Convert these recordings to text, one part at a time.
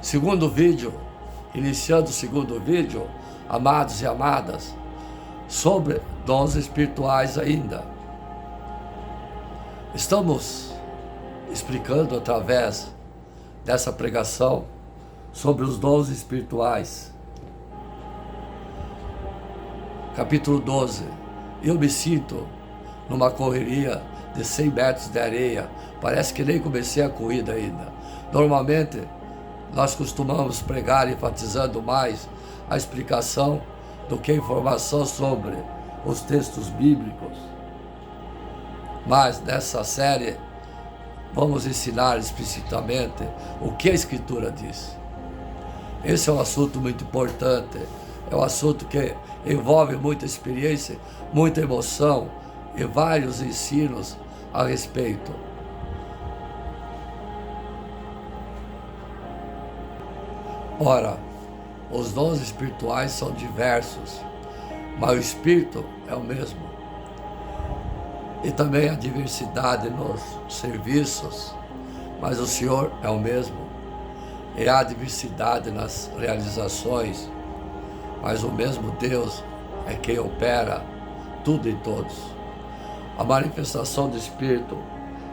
Segundo vídeo, iniciando o segundo vídeo, amados e amadas, sobre dons espirituais ainda. Estamos explicando através dessa pregação sobre os dons espirituais. Capítulo 12. Eu me sinto numa correria de 100 metros de areia. Parece que nem comecei a corrida ainda. Normalmente, nós costumamos pregar enfatizando mais a explicação do que a informação sobre os textos bíblicos. Mas nessa série, vamos ensinar explicitamente o que a Escritura diz. Esse é um assunto muito importante. É um assunto que envolve muita experiência, muita emoção e vários ensinos a respeito. Ora, os dons espirituais são diversos, mas o Espírito é o mesmo. E também a diversidade nos serviços, mas o Senhor é o mesmo. E há diversidade nas realizações, mas o mesmo Deus é quem opera tudo em todos. A manifestação do Espírito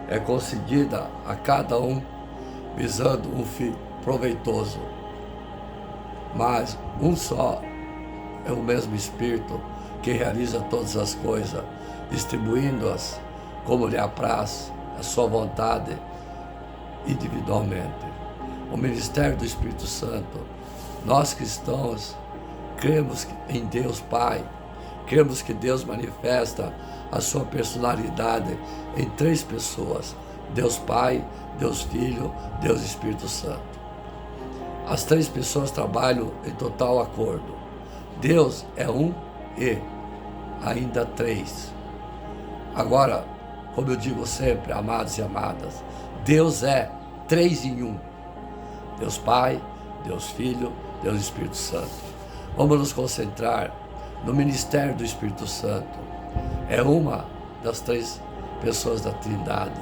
é concedida a cada um visando um fim proveitoso. Mas um só é o mesmo Espírito que realiza todas as coisas, distribuindo-as como lhe apraz, a sua vontade, individualmente. O ministério do Espírito Santo, nós cristãos, cremos em Deus Pai, cremos que Deus manifesta a sua personalidade em 3 pessoas, Deus Pai, Deus Filho, Deus Espírito Santo. As 3 pessoas trabalham em total acordo. Deus é um e ainda 3. Agora, como eu digo sempre, amados e amadas, Deus é 3 em 1. Deus Pai, Deus Filho, Deus Espírito Santo. Vamos nos concentrar no ministério do Espírito Santo. É uma das 3 pessoas da Trindade,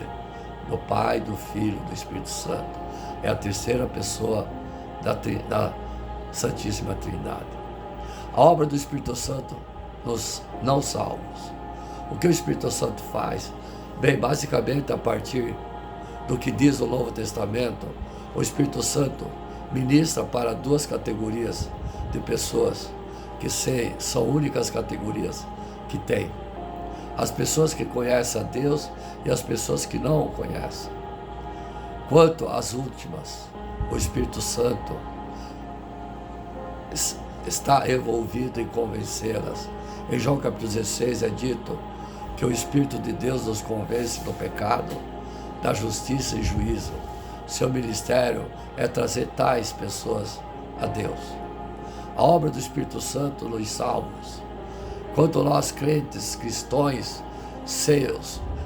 do Pai, do Filho, do Espírito Santo. É a terceira pessoa da Santíssima Trindade. A obra do Espírito Santo nos não salvos. O que o Espírito Santo faz? Bem, basicamente a partir do que diz o Novo Testamento, o Espírito Santo ministra para 2 categorias de pessoas que são únicas categorias que tem. As pessoas que conhecem a Deus e as pessoas que não o conhecem. Quanto às últimas, o Espírito Santo está envolvido em convencê-las. Em João capítulo 16 é dito que o Espírito de Deus nos convence do pecado, da justiça e juízo. Seu ministério é trazer tais pessoas a Deus. A obra do Espírito Santo nos salvos. Quanto nós crentes, cristãos,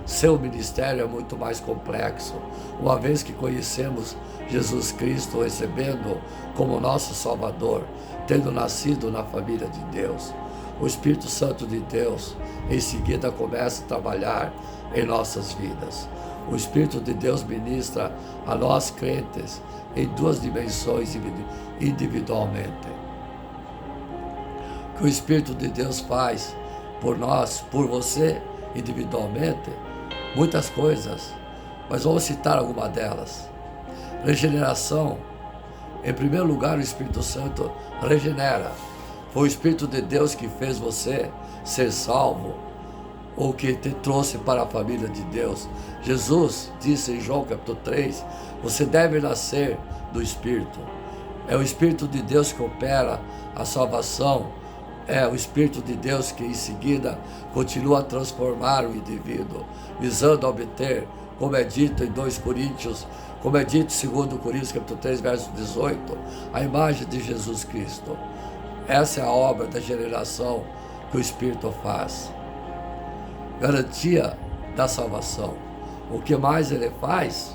seu ministério é muito mais complexo, uma vez que conhecemos Jesus Cristo, recebendo como nosso Salvador, tendo nascido na família de Deus. O Espírito Santo de Deus, em seguida, começa a trabalhar em nossas vidas. O Espírito de Deus ministra a nós crentes em 2 dimensões individualmente. O que o Espírito de Deus faz por nós, por você, individualmente, muitas coisas, mas vamos citar alguma delas. Regeneração. Em primeiro lugar, o Espírito Santo regenera. Foi o Espírito de Deus que fez você ser salvo, ou que te trouxe para a família de Deus. Jesus disse em João capítulo 3, você deve nascer do Espírito. É o Espírito de Deus que opera a salvação. É o Espírito de Deus que em seguida continua a transformar o indivíduo, visando obter, como é dito em 2 Coríntios, como é dito em 2 Coríntios capítulo 3, verso 18, a imagem de Jesus Cristo. Essa é a obra da regeneração que o Espírito faz. Garantia da salvação. O que mais ele faz?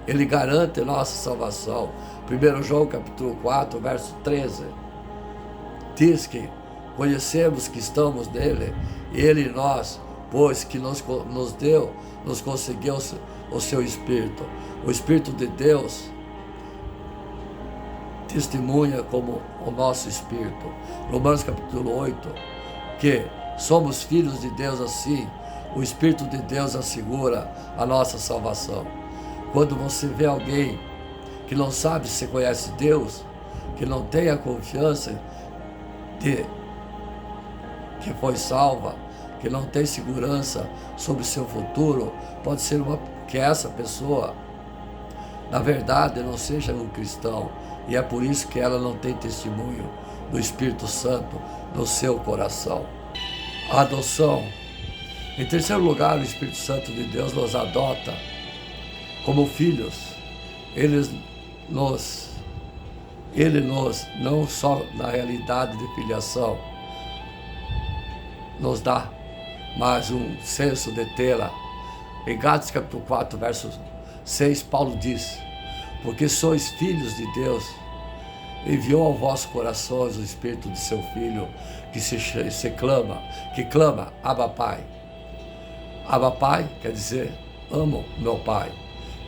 Ele garante nossa salvação. 1 João capítulo 4, verso 13. Diz que conhecemos que estamos nele, e ele em nós, pois que nos conseguiu o seu Espírito. O Espírito de Deus testemunha como o nosso espírito. Romanos capítulo 8, que somos filhos de Deus assim, o Espírito de Deus assegura a nossa salvação. Quando você vê alguém que não sabe se conhece Deus, que não tem a confiança de que foi salva, que não tem segurança sobre o seu futuro, pode ser que essa pessoa, na verdade, não seja um cristão, e é por isso que ela não tem testemunho do Espírito Santo no seu coração. A adoção. Em terceiro lugar, o Espírito Santo de Deus nos adota como filhos. Ele nos, não só na realidade de filiação, nos dá mais um senso de tê-la. Em Gálatas capítulo 4, verso 6, Paulo diz: porque sois filhos de Deus, enviou ao vosso corações o Espírito de seu Filho, que clama, Abba Pai. Abba Pai quer dizer, amo meu Pai,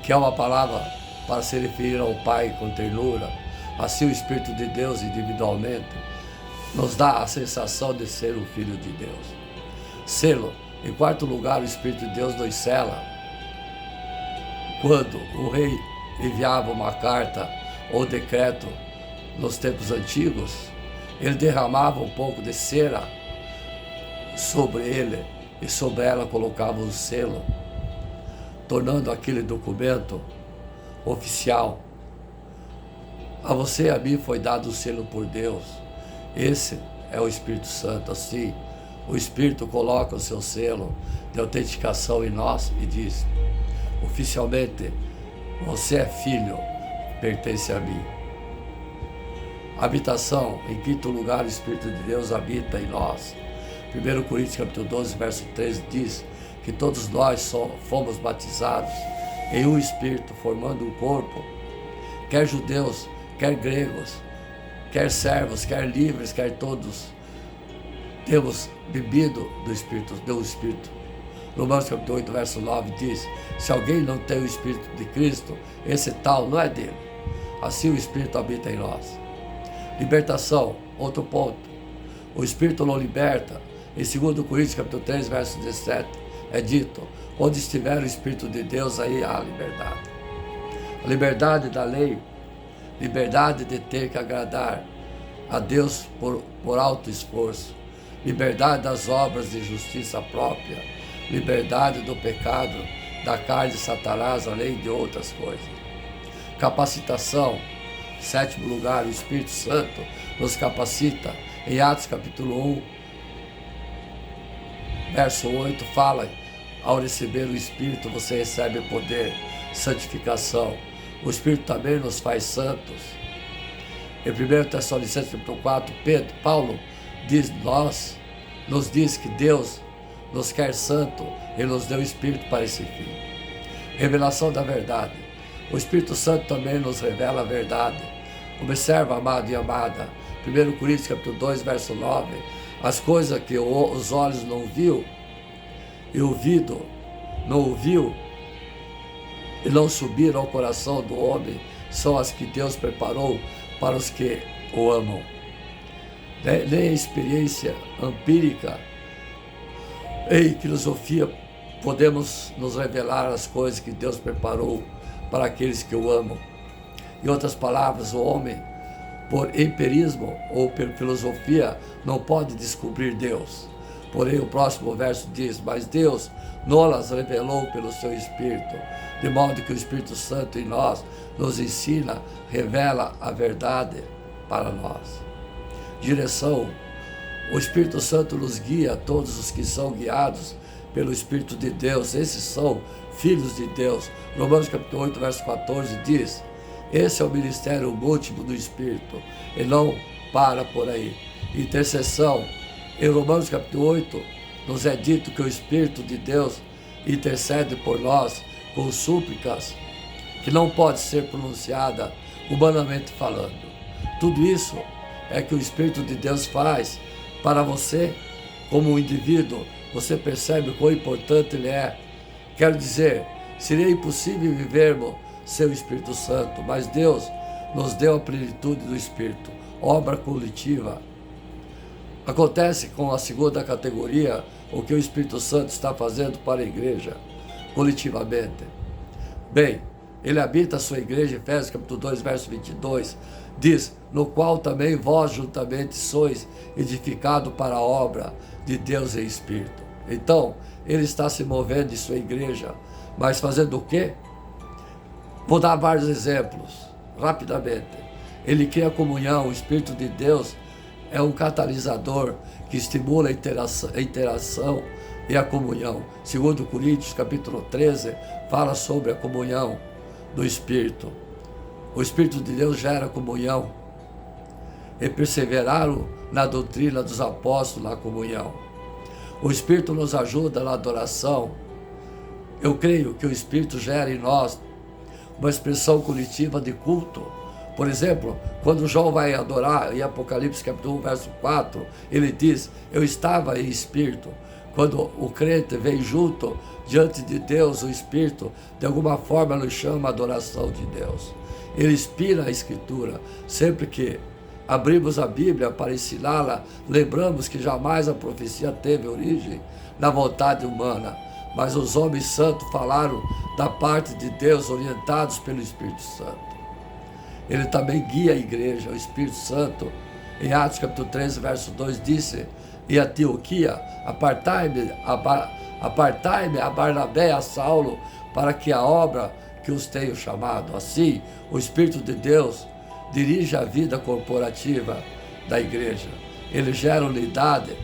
que é uma palavra para se referir ao Pai com ternura. Assim o Espírito de Deus individualmente nos dá a sensação de ser o Filho de Deus. Selo. Em quarto lugar, o Espírito de Deus nos sela. Quando o rei enviava uma carta ou decreto nos tempos antigos, ele derramava um pouco de cera sobre ele e sobre ela colocava um selo, tornando aquele documento oficial. A você e a mim foi dado o selo por Deus. Esse é o Espírito Santo. Assim, o Espírito coloca o seu selo de autenticação em nós e diz: oficialmente, você é filho, pertence a mim. Habitação. Em quinto lugar, o Espírito de Deus habita em nós. 1 Coríntios capítulo 12, verso 13 diz que todos nós fomos batizados em um Espírito, formando um corpo, quer judeus, quer gregos, quer servos, quer livres, quer todos, temos bebido do Espírito. Romanos capítulo 8, verso 9 diz: se alguém não tem o Espírito de Cristo, esse tal não é dele. Assim o Espírito habita em nós. Libertação, outro ponto. O Espírito não liberta. Em 2 Coríntios capítulo 3, verso 17, é dito: onde estiver o Espírito de Deus, aí há liberdade. A liberdade da lei, liberdade de ter que agradar a Deus por alto esforço, liberdade das obras de justiça própria, liberdade do pecado, da carne de Satanás, além de outras coisas. Capacitação. Sétimo lugar, o Espírito Santo nos capacita. Em Atos capítulo 1, verso 8, fala: ao receber o Espírito você recebe poder, santificação. O Espírito também nos faz santos. Em 1 Tessalonicenses capítulo 4, Paulo nos diz que Deus nos quer santo e nos deu o Espírito para esse fim. Revelação da verdade. O Espírito Santo também nos revela a verdade. Observa, amado e amada, 1 Coríntios capítulo 2, verso 9, as coisas que os olhos não viu, e o ouvido não ouviu, e não subiram ao coração do homem, são as que Deus preparou para os que o amam. Nem a experiência empírica, em filosofia, podemos nos revelar as coisas que Deus preparou para aqueles que o amam. Em outras palavras, o homem, por empirismo ou por filosofia, não pode descobrir Deus. Porém, o próximo verso diz: mas Deus nos revelou pelo seu Espírito, de modo que o Espírito Santo em nós nos ensina, revela a verdade para nós. Direção. O Espírito Santo nos guia, todos os que são guiados pelo Espírito de Deus, esses são filhos de Deus. Romanos capítulo 8, verso 14 diz: esse é o ministério múltiplo do Espírito, e não para por aí. Intercessão. Em Romanos capítulo 8, nos é dito que o Espírito de Deus intercede por nós com súplicas que não pode ser pronunciada humanamente falando. Tudo isso é que o Espírito de Deus faz para você, como um indivíduo. Você percebe o quão importante ele é. Quero dizer, seria impossível vivermos sem o Espírito Santo, mas Deus nos deu a plenitude do Espírito, obra coletiva. Acontece com a segunda categoria o que o Espírito Santo está fazendo para a igreja, coletivamente. Bem, ele habita a sua igreja, Efésios capítulo 2, verso 22, diz, no qual também vós juntamente sois edificados para a obra de Deus em Espírito. Então, ele está se movendo em sua igreja, mas fazendo o quê? Vou dar vários exemplos, rapidamente. Ele cria a comunhão, o Espírito de Deus é um catalisador que estimula a interação e a comunhão. Segundo Coríntios, capítulo 13, fala sobre a comunhão do Espírito. O Espírito de Deus gera comunhão. E perseveraram na doutrina dos apóstolos na comunhão. O Espírito nos ajuda na adoração. Eu creio que o Espírito gera em nós uma expressão coletiva de culto. Por exemplo, quando João vai adorar, em Apocalipse capítulo 1, verso 4, ele diz, eu estava em espírito. Quando o crente vem junto diante de Deus, o Espírito, de alguma forma nos chama a adoração de Deus. Ele inspira a Escritura. Sempre que abrimos a Bíblia para ensiná-la, lembramos que jamais a profecia teve origem na vontade humana, mas os homens santos falaram da parte de Deus, orientados pelo Espírito Santo. Ele também guia a igreja, o Espírito Santo. Em Atos capítulo 13, verso 2, disse, em Antioquia, apartai-me a Barnabé e a Saulo, para que a obra que os tenho chamado. Assim, o Espírito de Deus dirige a vida corporativa da igreja. Ele gera unidade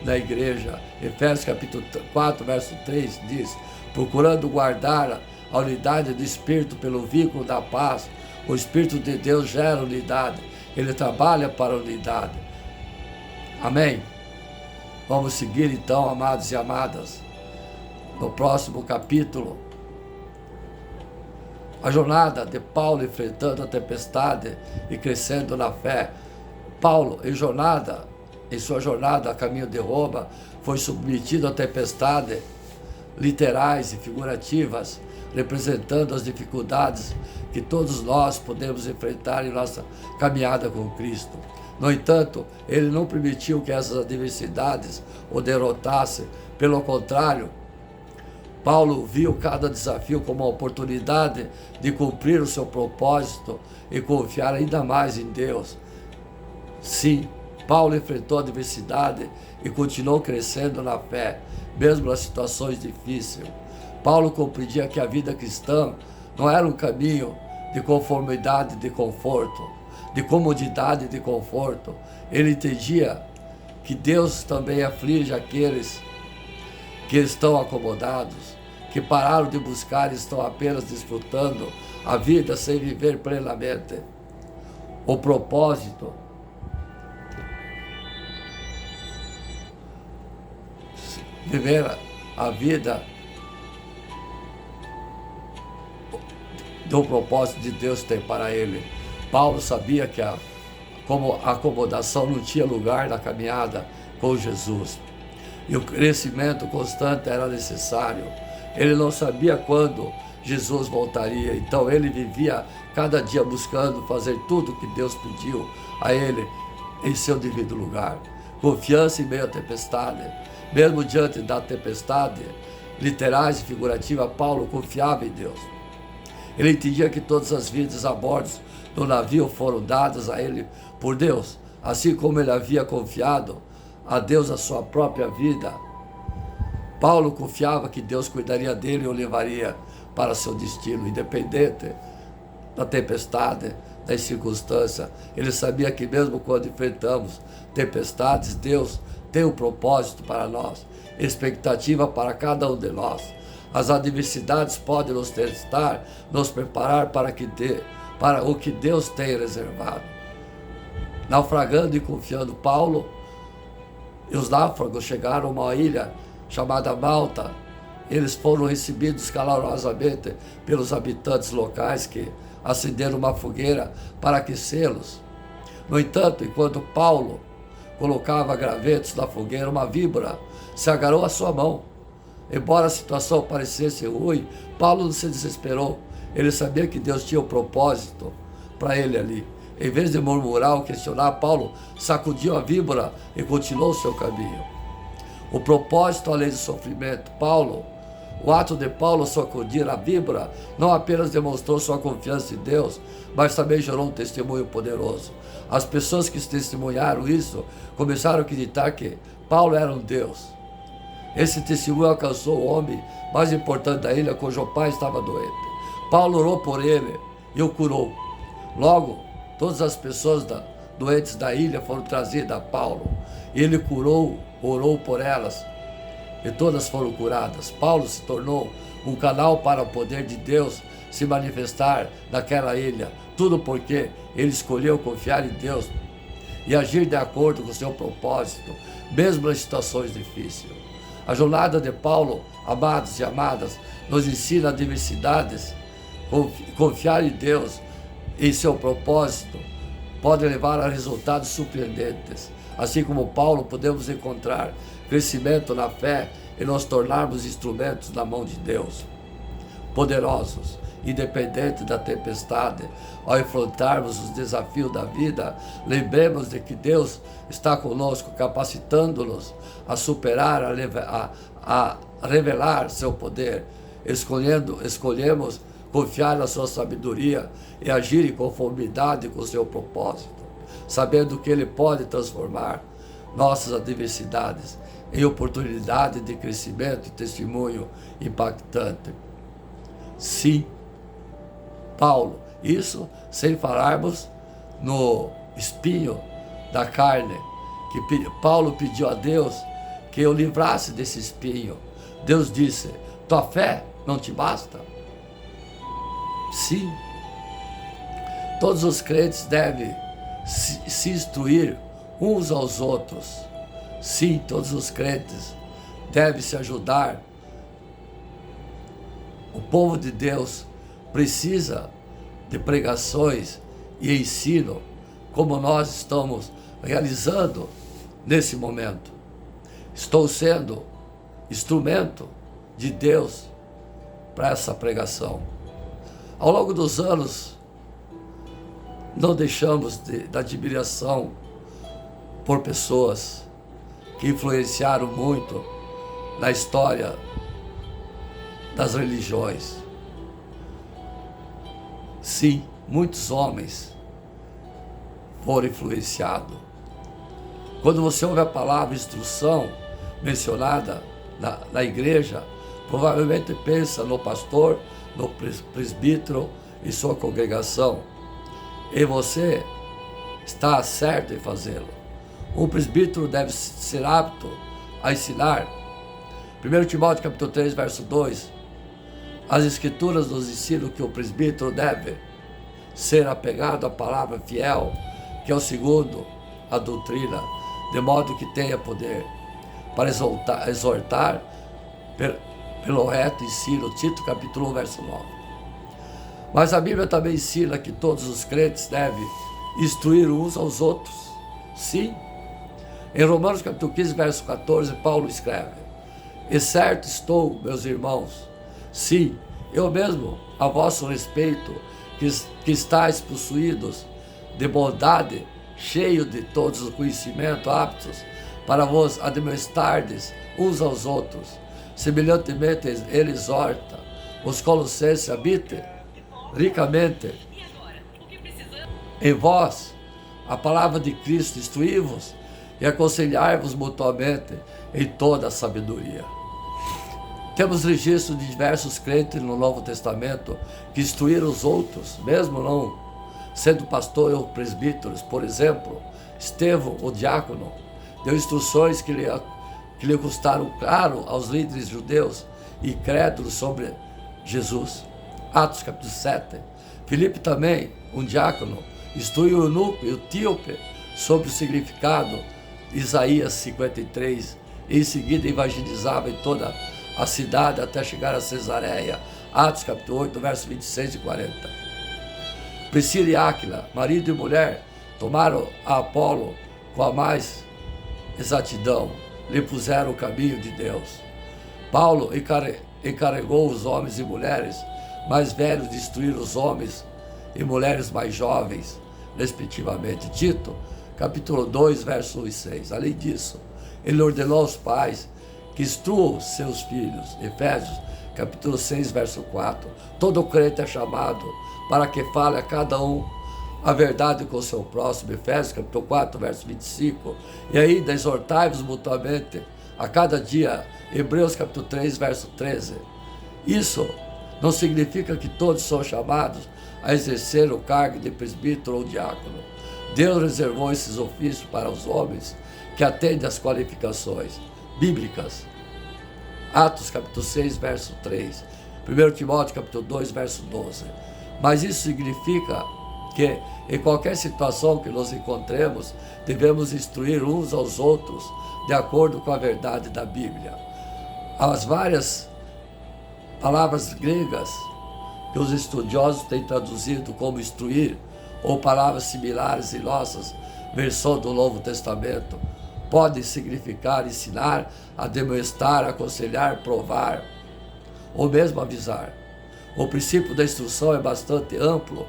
na igreja. Efésios capítulo 4, verso 3 diz, procurando guardar a unidade do Espírito pelo vínculo da paz. O Espírito de Deus gera unidade. Ele trabalha para a unidade. Amém? Vamos seguir então, amados e amadas, no próximo capítulo, a jornada de Paulo enfrentando a tempestade e crescendo na fé. Paulo, em sua jornada a caminho de Roma, foi submetido a tempestades literais e figurativas, representando as dificuldades que todos nós podemos enfrentar em nossa caminhada com Cristo. No entanto, ele não permitiu que essas adversidades o derrotassem. Pelo contrário, Paulo viu cada desafio como uma oportunidade de cumprir o seu propósito e confiar ainda mais em Deus. Sim, Paulo enfrentou a adversidade e continuou crescendo na fé, mesmo nas situações difíceis. Paulo compreendia que a vida cristã não era um caminho de conformidade e de conforto, de comodidade e de conforto. Ele entendia que Deus também aflige aqueles que estão acomodados, que pararam de buscar e estão apenas desfrutando a vida sem viver plenamente o propósito. Viver a vida do propósito de Deus tem para ele. Paulo sabia que como a acomodação não tinha lugar na caminhada com Jesus. E o crescimento constante era necessário. Ele não sabia quando Jesus voltaria, então ele vivia cada dia buscando fazer tudo o que Deus pediu a ele em seu devido lugar. Confiança em meio à tempestade. Mesmo diante da tempestade, literais e figurativa, Paulo confiava em Deus. Ele entendia que todas as vidas a bordo do navio foram dadas a ele por Deus, assim como ele havia confiado a Deus a sua própria vida. Paulo confiava que Deus cuidaria dele e o levaria para seu destino, independente da tempestade, das circunstâncias. Ele sabia que mesmo quando enfrentamos tempestades, Deus tem um propósito para nós, expectativa para cada um de nós. As adversidades podem nos testar, nos preparar para o que Deus tem reservado. Naufragando e confiando, Paulo e os náufragos chegaram a uma ilha chamada Malta. Eles foram recebidos calorosamente pelos habitantes locais que acenderam uma fogueira para aquecê-los. No entanto, enquanto Paulo colocava gravetos na fogueira, uma víbora se agarrou à sua mão. Embora a situação parecesse ruim, Paulo não se desesperou. Ele sabia que Deus tinha um propósito para ele ali. Em vez de murmurar ou questionar, Paulo sacudiu a víbora e continuou o seu caminho. O propósito, além do sofrimento, o ato de Paulo sacudir a víbora não apenas demonstrou sua confiança em Deus, mas também gerou um testemunho poderoso. As pessoas que testemunharam isso começaram a acreditar que Paulo era um Deus. Esse testemunho alcançou o homem mais importante da ilha, cujo pai estava doente. Paulo orou por ele e o curou. Logo, todas as pessoas doentes da ilha foram trazidas a Paulo. Ele orou por elas e todas foram curadas. Paulo se tornou um canal para o poder de Deus se manifestar naquela ilha. Tudo porque ele escolheu confiar em Deus e agir de acordo com o seu propósito, mesmo nas situações difíceis. A jornada de Paulo, amados e amadas, nos ensina adversidades. Confiar em Deus e em seu propósito pode levar a resultados surpreendentes. Assim como Paulo, podemos encontrar crescimento na fé e nos tornarmos instrumentos na mão de Deus, poderosos, independente da tempestade. Ao enfrentarmos os desafios da vida, lembremos de que Deus está conosco, capacitando-nos a superar, a revelar seu poder. Escolhemos confiar na sua sabedoria e agir em conformidade com o seu propósito, sabendo que Ele pode transformar nossas adversidades em oportunidade de crescimento e testemunho impactante. Sim, Paulo, isso sem falarmos no espinho da carne, que Paulo pediu a Deus que o livrasse desse espinho. Deus disse: tua fé não te basta? Sim, todos os crentes devem se instruir uns aos outros. Sim, todos os crentes devem se ajudar. O povo de Deus precisa de pregações e ensino, como nós estamos realizando nesse momento. Estou sendo instrumento de Deus para essa pregação. Ao longo dos anos, não deixamos da admiração por pessoas que influenciaram muito na história das religiões. Sim, muitos homens foram influenciados. Quando você ouve a palavra instrução mencionada na igreja, provavelmente pensa no pastor, no presbítero e sua congregação. E você está certo em fazê-lo. Um presbítero deve ser apto a ensinar. 1 Timóteo capítulo 3, verso 2. As escrituras nos ensinam que o presbítero deve ser apegado à palavra fiel, que é o segundo a doutrina, de modo que tenha poder para exortar pelo reto ensino. Tito capítulo 1, verso 9. Mas a Bíblia também ensina que todos os crentes devem instruir uns aos outros. Sim. Em Romanos capítulo 15, verso 14, Paulo escreve: e certo estou, meus irmãos, sim, eu mesmo, a vosso respeito, que estáis possuídos de bondade, cheio de todos os conhecimentos, aptos para vos admoestardes uns aos outros. Semelhantemente, ele exorta os colossenses: habite ricamente em vós a palavra de Cristo, instruí-vos e aconselhai-vos mutuamente em toda a sabedoria. Temos registro de diversos crentes no Novo Testamento que instruíram os outros, mesmo não sendo pastor ou presbíteros. Por exemplo, Estevão, o diácono, deu instruções que lhe custaram caro aos líderes judeus e crédulos sobre Jesus. Atos capítulo 7. Filipe também, um diácono, instruiu o eunuco e o etíope sobre o significado de Isaías 53, e em seguida evangelizava em toda a cidade até chegar a Cesareia. Atos capítulo 8, versos 26 e 40. Priscila e Áquila, marido e mulher, tomaram a Apolo com a mais exatidão, lhe puseram o caminho de Deus. Paulo encarregou os homens e mulheres mais velhos de instruir os homens e mulheres mais jovens, respectivamente. Tito, capítulo 2, verso 1 e 6. Além disso, ele ordenou aos pais que instruam seus filhos. Efésios, capítulo 6, verso 4. Todo crente é chamado para que fale a cada um a verdade com o seu próximo. Efésios, capítulo 4, verso 25. E ainda exortai-vos mutuamente a cada dia. Hebreus, capítulo 3, verso 13. Isso não significa que todos são chamados a exercer o cargo de presbítero ou diácono. Deus reservou esses ofícios para os homens que atendem às qualificações bíblicas. Atos, capítulo 6, verso 3. 1 Timóteo, capítulo 2, verso 12. Mas isso significa que, em qualquer situação que nos encontremos, devemos instruir uns aos outros de acordo com a verdade da Bíblia. As várias palavras gregas que os estudiosos têm traduzido como instruir, ou palavras similares em nossas versões do Novo Testamento, podem significar ensinar, admoestar, aconselhar, provar, ou mesmo avisar. O princípio da instrução é bastante amplo,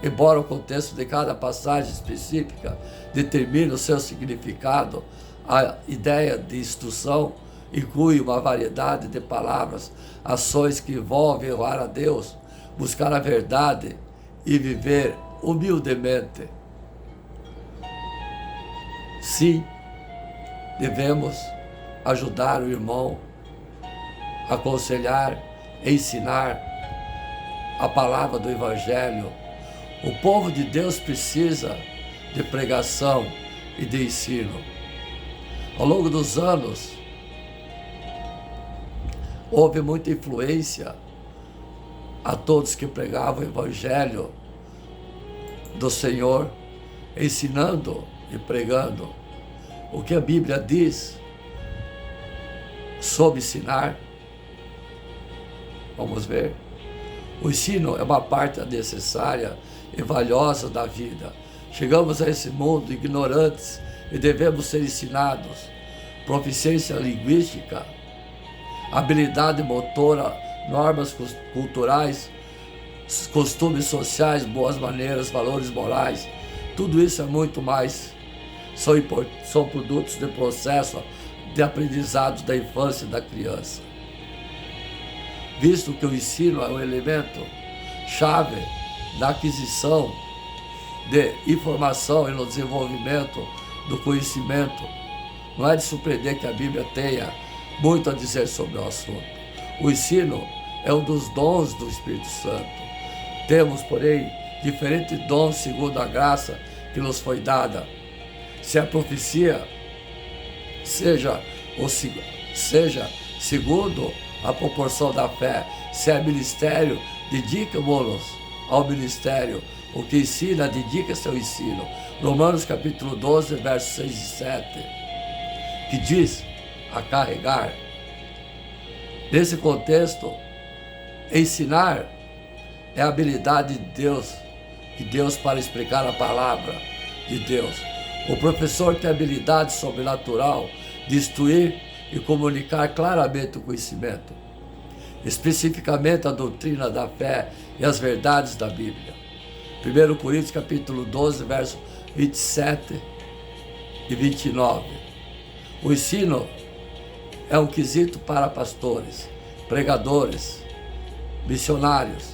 embora o contexto de cada passagem específica determine o seu significado. A ideia de instrução inclui uma variedade de palavras, ações que envolvem honrar a Deus, buscar a verdade e viver humildemente. Sim, devemos ajudar o irmão, aconselhar, ensinar a palavra do Evangelho. O povo de Deus precisa de pregação e de ensino. Ao longo dos anos, houve muita influência a todos que pregavam o Evangelho do Senhor, ensinando e pregando o que a Bíblia diz sobre ensinar. Vamos ver. O ensino é uma parte necessária e valiosa da vida. Chegamos a esse mundo ignorantes e devemos ser ensinados. Proficiência linguística, habilidade motora, normas culturais, costumes sociais, boas maneiras, valores morais, tudo isso é muito mais, são produtos de processo de aprendizado da infância e da criança. Visto que o ensino é um elemento chave na aquisição de informação e no desenvolvimento do conhecimento, não é de surpreender que a Bíblia tenha muito a dizer sobre o assunto. O ensino é um dos dons do Espírito Santo. Temos, porém, diferentes dons segundo a graça que nos foi dada. Se a profecia seja segundo a proporção da fé, se é ministério, dedica-nos ao ministério. O que ensina, dedica-se ao ensino. Romanos capítulo 12, versos 6 e 7, que diz a carregar. Nesse contexto, ensinar é a habilidade de Deus para explicar a palavra de Deus. O professor tem a habilidade sobrenatural de instruir e comunicar claramente o conhecimento, especificamente a doutrina da fé e as verdades da Bíblia. 1 Coríntios capítulo 12, versos 27 e 29. O ensino é um quesito para pastores, pregadores, missionários.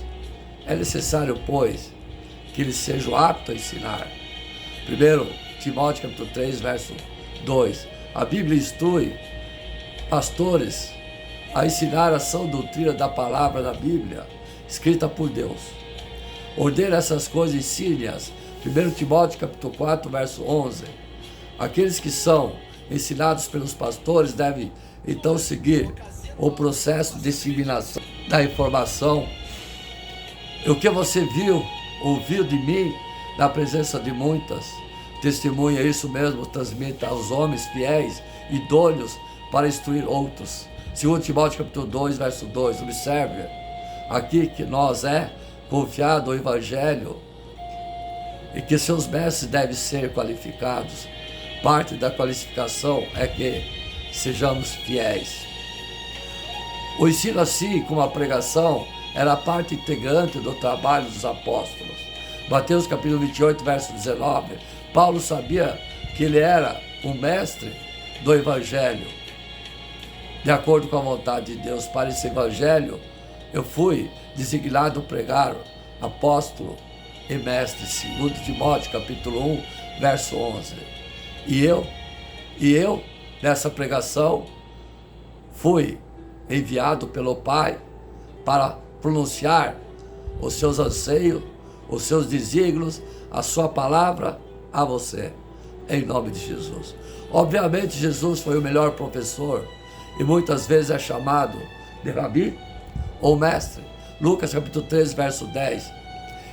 É necessário, pois, que eles sejam aptos a ensinar. 1 Timóteo capítulo 3, verso 2. A Bíblia instrui pastores a ensinar a sã doutrina da palavra da Bíblia, escrita por Deus. Ordena essas coisas e ensine-as. 1 Timóteo capítulo 4, verso 11. Aqueles que são ensinados pelos pastores devem então seguir o processo de disseminação da informação. E o que você viu, ouviu de mim, na presença de muitas, testemunha isso mesmo, transmita aos homens fiéis, idôneos, para instruir outros. 2 Timóteo capítulo 2, verso 2. Observe aqui que nós é confiado o Evangelho e que seus mestres devem ser qualificados. Parte da qualificação é que sejamos fiéis. O ensino, assim como a pregação, era parte integrante do trabalho dos apóstolos. Mateus capítulo 28, verso 19. Paulo sabia que ele era o mestre do Evangelho, de acordo com a vontade de Deus. Para esse Evangelho, eu fui designado pregar, apóstolo e mestre, segundo Timóteo, capítulo 1, verso 11. E eu, nessa pregação, fui enviado pelo Pai para pronunciar os seus anseios, os seus desígnios, a sua palavra a você, em nome de Jesus. Obviamente, Jesus foi o melhor professor e muitas vezes é chamado de rabi ou mestre. Lucas capítulo 13, verso 10.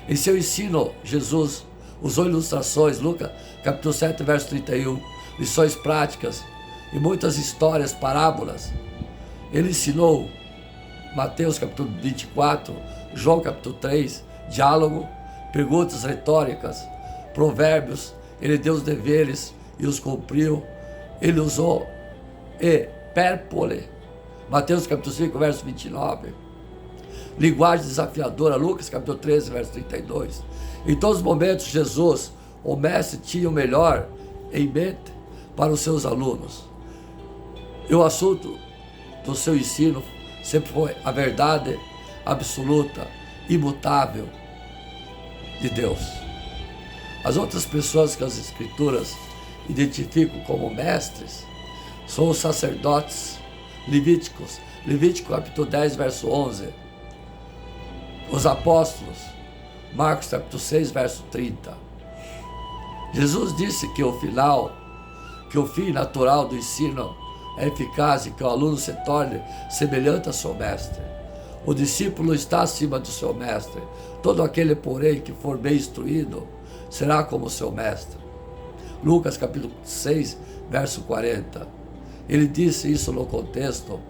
Em seu ensino, Jesus usou ilustrações. Lucas capítulo 7, verso 31. Lições práticas e muitas histórias, parábolas. Ele ensinou Mateus capítulo 24, João capítulo 3, diálogo, perguntas retóricas, provérbios. Ele deu os deveres e os cumpriu. Ele usou hipérbole. Mateus capítulo 5, verso 29. Linguagem desafiadora, Lucas capítulo 13, verso 32. Em todos os momentos, Jesus, o mestre, tinha o melhor em mente para os seus alunos. E o assunto do seu ensino sempre foi a verdade absoluta, imutável de Deus. As outras pessoas que as Escrituras identificam como mestres são os sacerdotes levíticos. Levítico capítulo 10, verso 11. Os apóstolos, Marcos capítulo 6, verso 30. Jesus disse que o fim natural do ensino é eficaz e que o aluno se torne semelhante a seu mestre. O discípulo está acima do seu mestre. Todo aquele, porém, que for bem instruído, será como seu mestre. Lucas capítulo 6, verso 40. Ele disse isso no contexto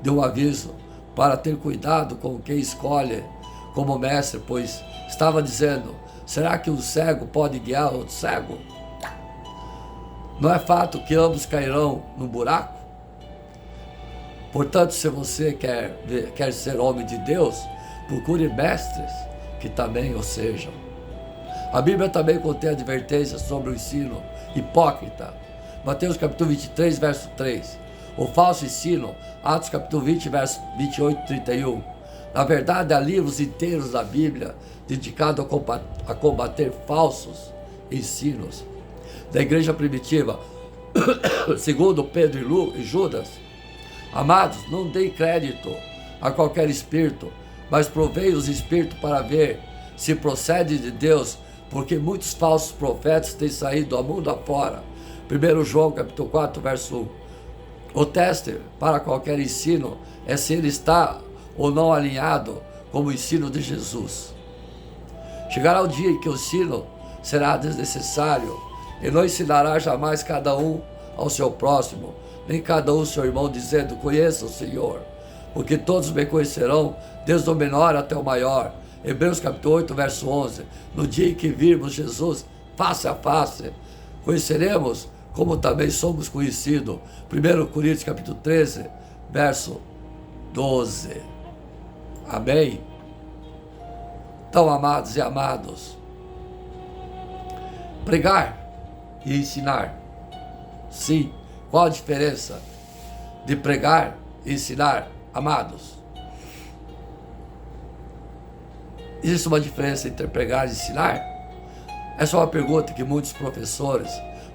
de um aviso para ter cuidado com quem escolhe como mestre, pois estava dizendo: será que um cego pode guiar outro cego? Não é fato que ambos cairão no buraco? Portanto, se você quer ser homem de Deus, procure mestres que também o sejam. A Bíblia também contém advertências sobre o ensino hipócrita. Mateus capítulo 23, verso 3. O falso ensino, Atos capítulo 20, verso 28 e 31. Na verdade, há livros inteiros da Bíblia dedicados a combater falsos ensinos da igreja primitiva, segundo Pedro e Judas. Amados, não deem crédito a qualquer espírito, mas provei os espíritos para ver se procede de Deus, porque muitos falsos profetas têm saído do mundo afora. 1 João capítulo 4, verso 1. O teste para qualquer ensino é se ele está ou não alinhado com o ensino de Jesus. Chegará o dia em que o ensino será desnecessário e não ensinará jamais cada um ao seu próximo, nem cada um seu irmão, dizendo: conheça o Senhor, porque todos me conhecerão, desde o menor até o maior. Hebreus capítulo 8, verso 11. No dia em que virmos Jesus face a face, conheceremos como também somos conhecidos. 1 Coríntios capítulo 13, verso 12. Amém? Então, amados e amados, pregar e ensinar. Sim, qual a diferença de pregar e ensinar, amados? Existe uma diferença entre pregar e ensinar? Essa é uma pergunta que muitos professores,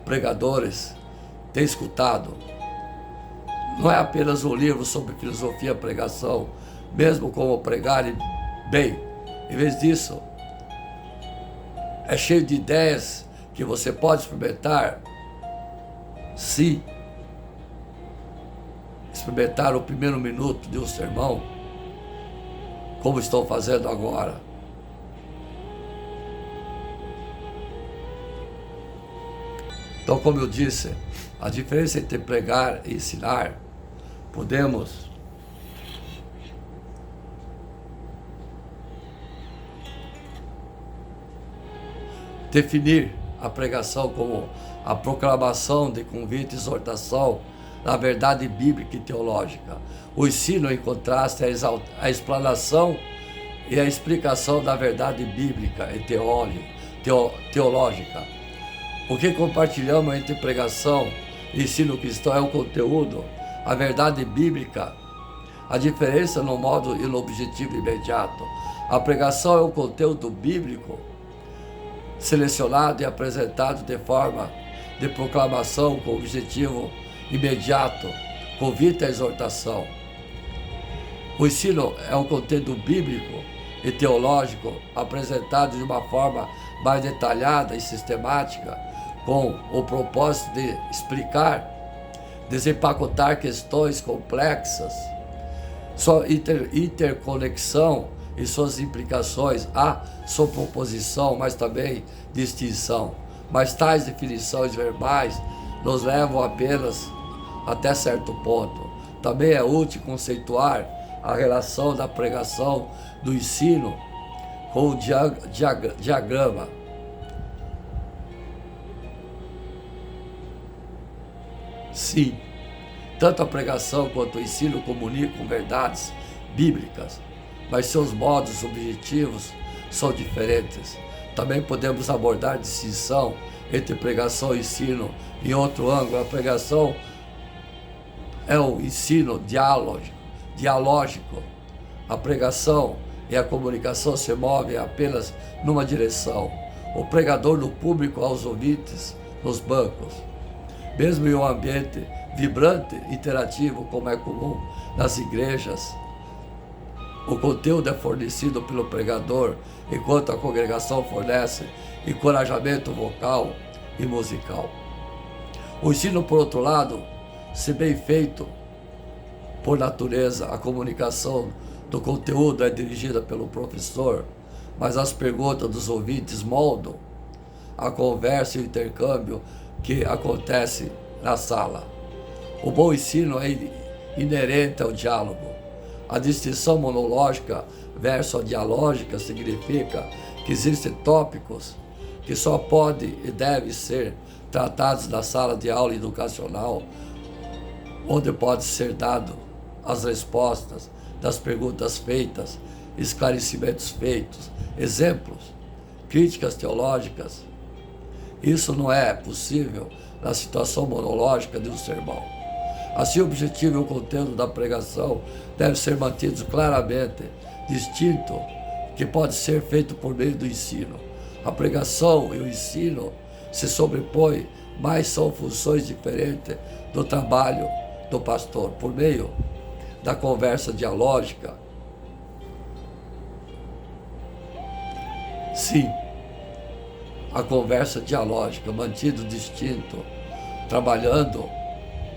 pregadores têm escutado. Não é apenas um livro sobre filosofia e pregação, mesmo como pregar bem. Em vez disso, é cheio de ideias que você pode experimentar se experimentar o primeiro minuto de um sermão, como estou fazendo agora. Então, como eu disse, a diferença entre pregar e ensinar, podemos definir a pregação como a proclamação de convite e exortação na verdade bíblica e teológica. O ensino, em contraste, é a explanação e a explicação da verdade bíblica e teológica. O que compartilhamos entre pregação e ensino cristão é o conteúdo, a verdade bíblica, a diferença no modo e no objetivo imediato. A pregação é o conteúdo bíblico selecionado e apresentado de forma de proclamação com objetivo imediato, convite à exortação. O ensino é o conteúdo bíblico e teológico apresentado de uma forma mais detalhada e sistemática, com o propósito de explicar, desempacotar questões complexas, sua interconexão e suas implicações, a sua proposição, mas também distinção. Mas tais definições verbais nos levam apenas até certo ponto. Também é útil conceituar a relação da pregação do ensino com o diagrama. Sim, tanto a pregação quanto o ensino comunicam verdades bíblicas, mas seus modos objetivos são diferentes. Também podemos abordar a distinção entre pregação e ensino em outro ângulo. A pregação é o ensino dialógico. A pregação e a comunicação se movem apenas numa direção. O pregador no público aos ouvintes nos bancos. Mesmo em um ambiente vibrante, interativo, como é comum nas igrejas, o conteúdo é fornecido pelo pregador, enquanto a congregação fornece encorajamento vocal e musical. O ensino, por outro lado, se bem feito por natureza, a comunicação do conteúdo é dirigida pelo professor, mas as perguntas dos ouvintes moldam a conversa e o intercâmbio que acontece na sala. O bom ensino é inerente ao diálogo. A distinção monológica versus a dialógica significa que existem tópicos que só podem e devem ser tratados na sala de aula educacional, onde pode ser dado as respostas das perguntas feitas, esclarecimentos feitos, exemplos, críticas teológicas. Isso não é possível na situação monológica de um sermão. Assim, o objetivo e o conteúdo da pregação devem ser mantidos claramente distinto, que pode ser feito por meio do ensino. A pregação e o ensino se sobrepõem, mas são funções diferentes do trabalho do pastor. Por meio da conversa dialógica, sim, a conversa dialógica, mantido distinto, trabalhando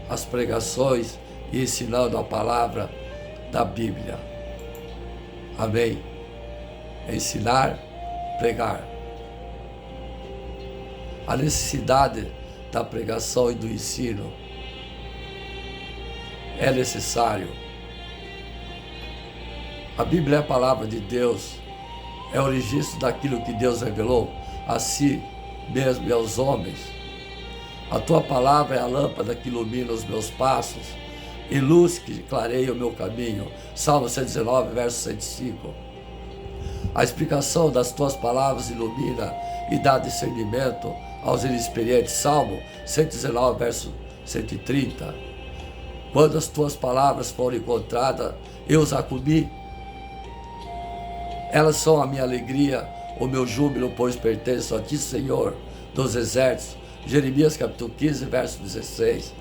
as pregações e ensinando a palavra da Bíblia. Amém? Ensinar, pregar. A necessidade da pregação e do ensino é necessário. A Bíblia é a palavra de Deus, é o registro daquilo que Deus revelou a si mesmo e aos homens. A tua palavra é a lâmpada que ilumina os meus passos e luz que clareia o meu caminho. Salmo 119, verso 105. A explicação das tuas palavras ilumina e dá discernimento aos inexperientes. Salmo 119, verso 130. Quando as tuas palavras foram encontradas, eu as comi. Elas são a minha alegria, o meu júbilo, pois pertence a ti, Senhor dos exércitos. Jeremias capítulo 15, verso 16.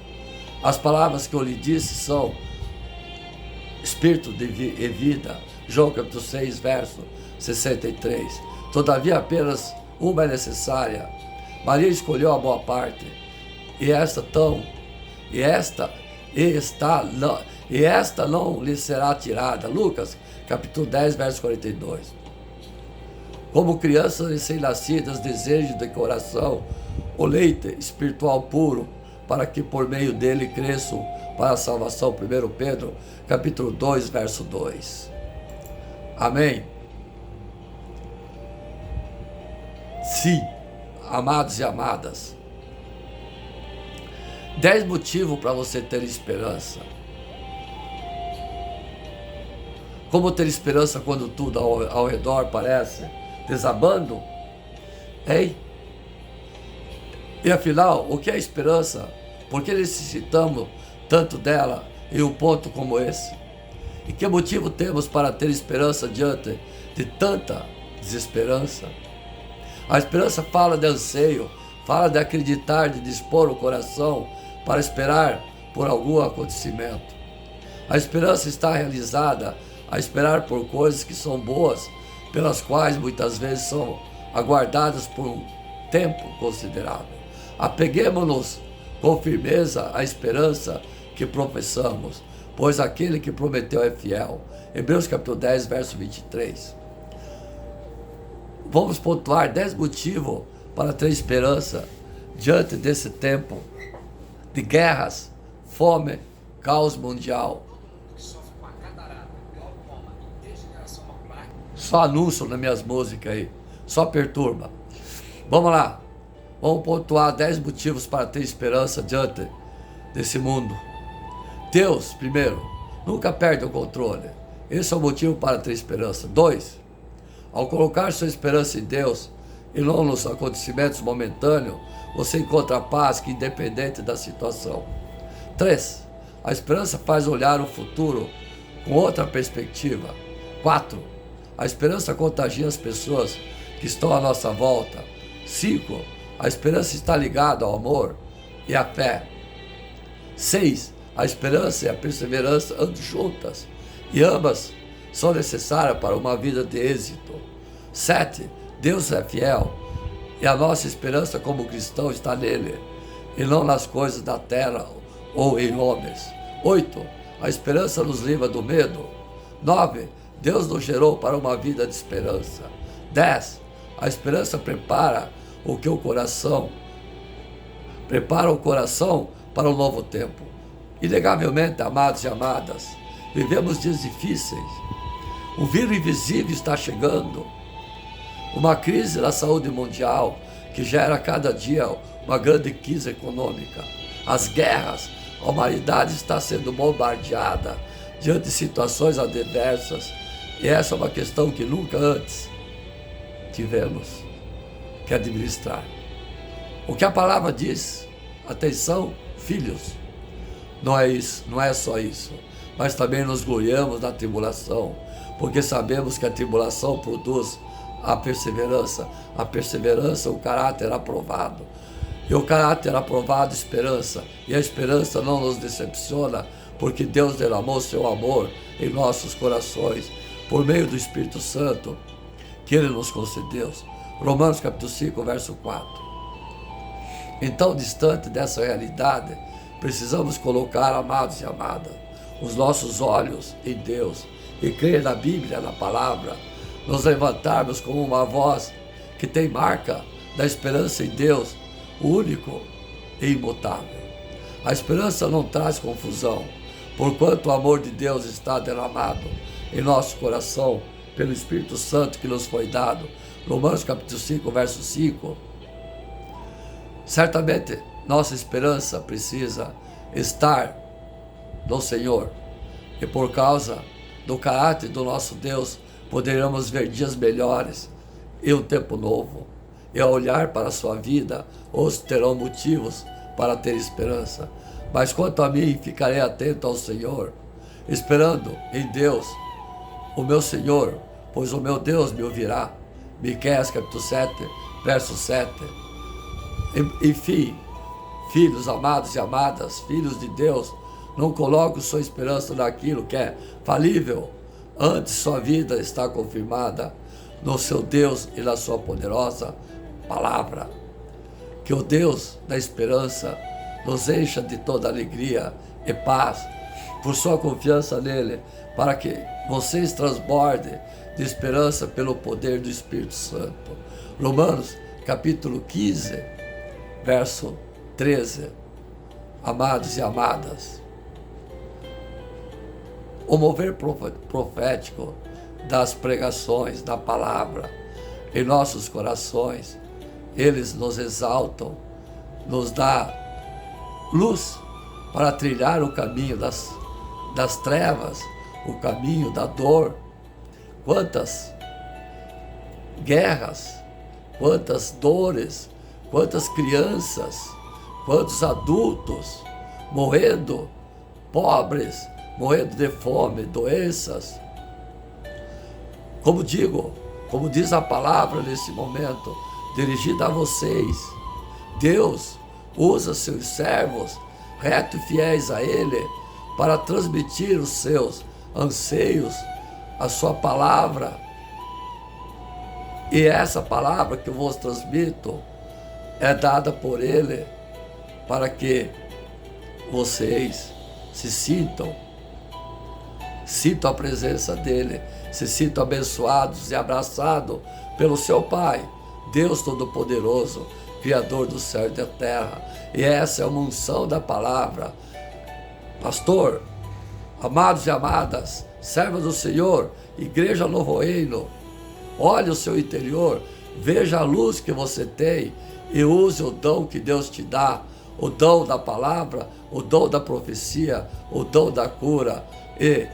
As palavras que eu lhe disse são espírito e vida. João capítulo 6, verso 63. Todavia apenas uma é necessária. Maria escolheu a boa parte, e esta não lhe será tirada. Lucas capítulo 10, verso 42. Como crianças recém-nascidas desejam de coração o leite espiritual puro, para que por meio dele cresçam para a salvação. 1 Pedro capítulo 2, verso 2. Amém? Sim, amados e amadas. 10 motivos para você ter esperança. Como ter esperança quando tudo ao redor parece desabando? Hein? E afinal, o que é esperança? Por que necessitamos tanto dela em um ponto como esse? E que motivo temos para ter esperança diante de tanta desesperança? A esperança fala de anseio, fala de acreditar, de dispor o coração para esperar por algum acontecimento. A esperança está realizada a esperar por coisas que são boas, pelas quais muitas vezes são aguardadas por um tempo considerável. Apeguemo-nos com firmeza à esperança que professamos, pois aquele que prometeu é fiel. Hebreus capítulo 10, verso 23. Vamos pontuar 10 motivos para ter esperança diante desse tempo de guerras, fome, caos mundial. Só anúncio nas minhas músicas aí, só perturba. Vamos lá, vamos pontuar 10 motivos para ter esperança diante desse mundo. Deus, primeiro, nunca perde o controle. Esse é o motivo para ter esperança. 2, ao colocar sua esperança em Deus e não nos acontecimentos momentâneos, você encontra a paz que independente da situação. 3, a esperança faz olhar o futuro com outra perspectiva. 4, a esperança contagia as pessoas que estão à nossa volta. 5, a esperança está ligada ao amor e à fé. 6, a esperança e a perseverança andam juntas e ambas são necessárias para uma vida de êxito. 7, Deus é fiel e a nossa esperança como cristão está nele e não nas coisas da terra ou em homens. 8, a esperança nos livra do medo. 9, Deus nos gerou para uma vida de esperança. 10, a esperança prepara o coração para um novo tempo. Inegavelmente, amados e amadas, vivemos dias difíceis. Um vírus invisível está chegando. Uma crise na saúde mundial que gera cada dia uma grande crise econômica. As guerras, a humanidade está sendo bombardeada diante de situações adversas. E essa é uma questão que nunca antes tivemos que administrar. O que a palavra diz, atenção, filhos, não é isso, não é só isso, mas também nos gloriamos na tribulação, porque sabemos que a tribulação produz a perseverança, o caráter aprovado. E o caráter aprovado, esperança, e a esperança não nos decepciona, porque Deus derramou seu amor em nossos corações, por meio do Espírito Santo, que Ele nos concedeu. Romanos capítulo 5, verso 4. Então, distante dessa realidade, precisamos colocar, amados e amadas, os nossos olhos em Deus e crer na Bíblia, na palavra, nos levantarmos como uma voz que tem marca da esperança em Deus, o único e imutável. A esperança não traz confusão, porquanto o amor de Deus está derramado em nosso coração pelo Espírito Santo que nos foi dado. Romanos capítulo 5, verso 5. Certamente, nossa esperança precisa estar no Senhor. E por causa do caráter do nosso Deus, poderemos ver dias melhores e um tempo novo. E ao olhar para a sua vida, outros terão motivos para ter esperança. Mas quanto a mim, ficarei atento ao Senhor, esperando em Deus, o meu Senhor, pois o meu Deus me ouvirá. Miqueias capítulo 7, verso 7. Enfim, filhos amados e amadas, filhos de Deus, não coloquem sua esperança naquilo que é falível. Antes, sua vida está confirmada no seu Deus e na sua poderosa palavra. Que o Deus da esperança nos encha de toda alegria e paz por sua confiança nele, para que vocês transbordem de esperança pelo poder do Espírito Santo. Romanos capítulo 15, verso 13. Amados e amadas, o mover profético das pregações, da palavra, em nossos corações, eles nos exaltam, nos dá luz para trilhar o caminho das trevas, o caminho da dor, quantas guerras, quantas dores, quantas crianças, quantos adultos morrendo, pobres, morrendo de fome, doenças. Como diz a palavra nesse momento, dirigida a vocês, Deus usa seus servos, retos e fiéis a Ele, para transmitir os seus anseios, a sua palavra. E essa palavra que eu vos transmito é dada por Ele para que vocês se sintam a presença dEle, se sintam abençoados e abraçados pelo seu Pai, Deus Todo-Poderoso, Criador do céu e da terra. E essa é uma unção da palavra. Pastor, amados e amadas, servos do Senhor, Igreja Novo Reino, olhe o seu interior, veja a luz que você tem e use o dom que Deus te dá, o dom da palavra, o dom da profecia, o dom da cura, e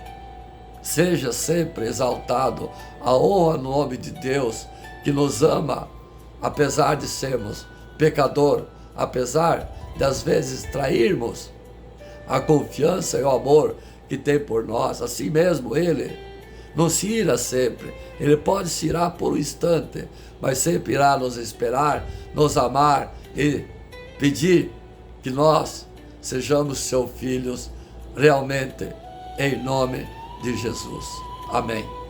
seja sempre exaltado a honra no nome de Deus, que nos ama, apesar de sermos pecador, apesar de às vezes trairmos a confiança e o amor que tem por nós. Assim mesmo Ele não se ira sempre, Ele pode se irar por um instante, mas sempre irá nos esperar, nos amar e pedir que nós sejamos seus filhos realmente, em nome de Jesus. Amém.